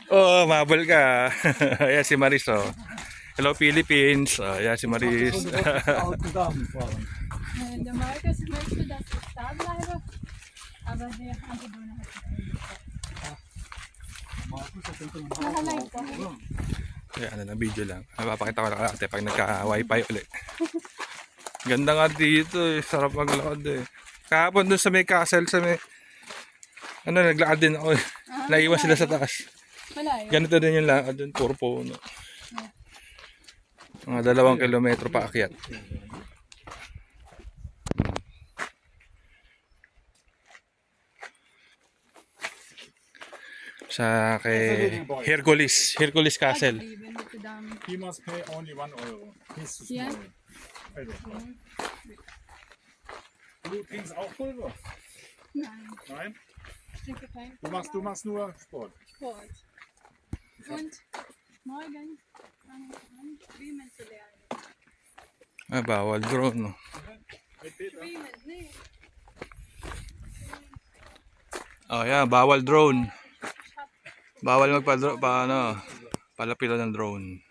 Oo, mabol ka. Ayan si Maris, oh. Hello, Philippines. Oh, ayan si Maris. Der Markus möchte, dass ich da bleibe, aber der Antigone hat sich eingestellt. Nakalay ko. Ayan, ano na, video lang. Mapapakita ko na ate pag nagka-wifi ulit. Ganda nga dito eh. Sarap maglakad eh. Kahapon dun sa may castle, sa may... Ano, naglakad din ako eh. Naiwan sila sa taas. Malayo. Ganito din yung lakad dun. Puro puno. Mga 2 kilometro pa akyat. Sa kay Hercules. Hercules Castle. Liebe Notre Dame. He must pay only 1 euro. He's too Yeah. small. Also. Du trinkst auch Pulver? Nein, Nein? ich trinke kein Du machst nur Sport. Sport. Und morgen fange ich an, schwimmen zu lernen. Ah, bawal drone. No? Schwimmen, nee. Oh, yeah, bawal drone. Bawal palapito ng drone.